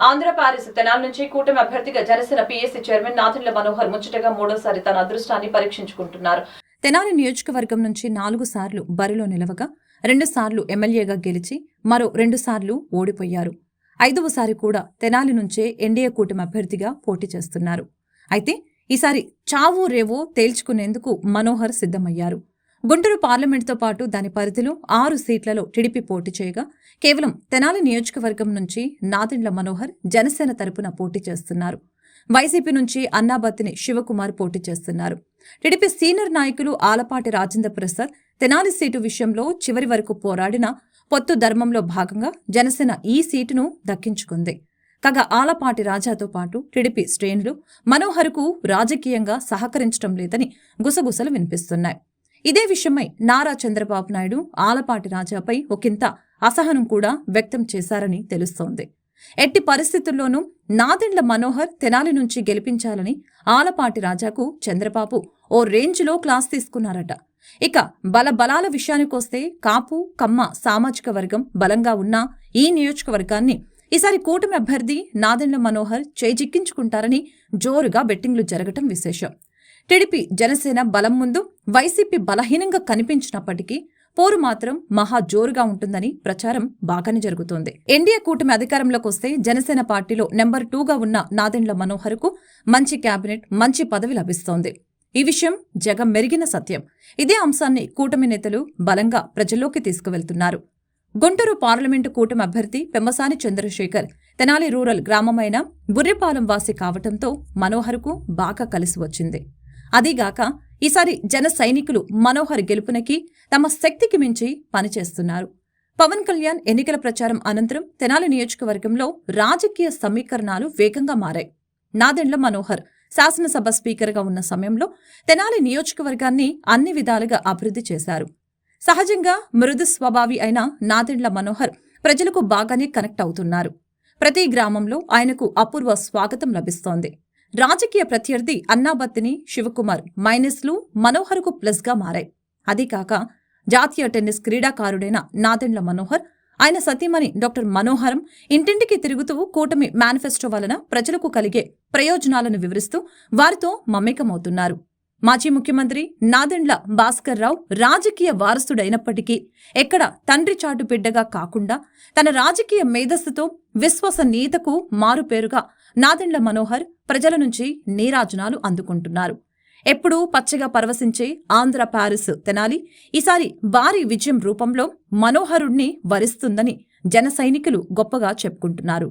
Andhra Paris Tenali నుంచి కూటమి అభ్యర్థిగా జనసేన పీఎస్సీ చైర్మన్ నాదెండ్ల మనోహర్ ముచ్చటగా మూడోసారి తన అదృష్టాన్ని పరీక్షించుకుంటున్నారు. తెనాలి నియోజకవర్గం నుంచి 4 సార్లు బరిలో నిలవగా 2 సార్లు ఎమ్మెల్యేగా గెలిచి మరో 2 సార్లు ఓడిపోయారు. 5వసారి కూడా తెనాలి నుంచే ఎన్డీఏ కూటమి అభ్యర్థిగా పోటీ చేస్తున్నారు. అయితే ఈసారి చావో రేవో తేల్చుకునేందుకు మనోహర్ సిద్ధమయ్యారు. గుంటూరు పార్లమెంటుతో పాటు దాని పరిధిలో 6 సీట్లలో టీడీపీ పోటీ చేయగా కేవలం తెనాలి నియోజకవర్గం నుంచి నాదెండ్ల మనోహర్ జనసేన తరపున పోటీ చేస్తున్నారు. వైసీపీ నుంచి అన్నాబత్తిని శివకుమార్ పోటీ చేస్తున్నారు. టీడీపీ సీనియర్ నాయకులు ఆలపాటి రాజేంద్ర ప్రసాద్ తెనాలి సీటు విషయంలో చివరి వరకు పోరాడిన పొత్తు ధర్మంలో భాగంగా జనసేన ఈ సీటును దక్కించుకుంది. కాగా ఆలపాటి రాజాతో పాటు టీడీపీ శ్రేణులు మనోహర్కు రాజకీయంగా సహకరించడం లేదని గుసగుసలు వినిపిస్తున్నాయి. ఇదే విషయమై నారా చంద్రబాబు నాయుడు ఆలపాటి రాజాపై ఒకంత అసహనం కూడా వ్యక్తం చేశారని తెలుస్తోంది. ఎట్టి పరిస్థితుల్లోనూ నాదెండ్ల మనోహర్ తెనాలి నుంచి గెలిపించాలని ఆలపాటి రాజాకు చంద్రబాబు ఓ రేంజ్లో క్లాస్ తీసుకున్నారట. ఇక బలాల విషయానికొస్తే కాపు కమ్మ సామాజిక వర్గం బలంగా ఉన్న ఈ నియోజకవర్గాన్ని ఈసారి కూటమి అభ్యర్థి నాదెండ్ల మనోహర్ చేజిక్కించుకుంటారని జోరుగా బెట్టింగ్లు జరగటం విశేషం. టీడీపీ జనసేన బలం ముందు వైసీపీ బలహీనంగా కనిపించినప్పటికీ పోరు మాత్రం మహా జోరుగా ఉంటుందని ప్రచారం బాగానే జరుగుతోంది. ఎన్డీఏ కూటమి అధికారంలోకి వస్తే జనసేన పార్టీలో నెంబర్ 2గా ఉన్న నాదెండ్ల మనోహర్కు మంచి కేబినెట్, మంచి పదవి లభిస్తోంది. ఈ విషయం జగం మెరిగిన సత్యం. ఇదే అంశాన్ని కూటమి నేతలు బలంగా ప్రజల్లోకి తీసుకువెళ్తున్నారు. గుంటూరు పార్లమెంటు కూటమి అభ్యర్థి పెమ్మసాని చంద్రశేఖర్ తెనాలి రూరల్ గ్రామమైన బుర్రిపాలెం వాసి కావటంతో మనోహర్కు బాగా కలిసి వచ్చింది. అదీగాక ఈసారి జన సైనికులు మనోహర్ గెలుపునకి తమ శక్తికి మించి పనిచేస్తున్నారు. పవన్ కళ్యాణ్ ఎన్నికల ప్రచారం అనంతరం తెనాలి నియోజకవర్గంలో రాజకీయ సమీకరణాలు వేగంగా మారాయి. నాదెండ్ల మనోహర్ శాసనసభ స్పీకర్గా ఉన్న సమయంలో తెనాలి నియోజకవర్గాన్ని అన్ని విధాలుగా అభివృద్ధి చేశారు. సహజంగా మృదు స్వభావి అయిన నాదెండ్ల మనోహర్ ప్రజలకు బాగానే కనెక్ట్ అవుతున్నారు. ప్రతి గ్రామంలో ఆయనకు అపూర్వ స్వాగతం లభిస్తోంది. రాజకీయ ప్రత్యర్థి అన్నాబత్తిని శివకుమార్ మైనస్లు మనోహర్కు ప్లస్గా మారాయి. అదీకాక జాతీయ టెన్నిస్ క్రీడాకారుడైన నాదెండ్ల మనోహర్, ఆయన సతీమణి డాక్టర్ మనోహరం ఇంటింటికి తిరుగుతూ కూటమి మేనిఫెస్టో వలన ప్రజలకు కలిగే ప్రయోజనాలను వివరిస్తూ వారితో మమేకమవుతున్నారు. మాజీ ముఖ్యమంత్రి నాదెండ్ల భాస్కర్ రావు రాజకీయ వారసుడైనప్పటికీ ఎక్కడ తండ్రి చాటు బిడ్డగా కాకుండా తన రాజకీయ మేధస్సుతో విశ్వసనీయతకు మారుపేరుగా నాదెండ్ల మనోహర్ ప్రజల నుంచి నీరాజనాలు అందుకుంటున్నారు. ఎప్పుడూ పచ్చగా పరవశించే ఆంధ్ర పారిస్ తెనాలి ఈసారి భారీ విజయం రూపంలో మనోహరుణ్ణి వరిస్తుందని జన సైనికులు గొప్పగా చెప్పుకుంటున్నారు.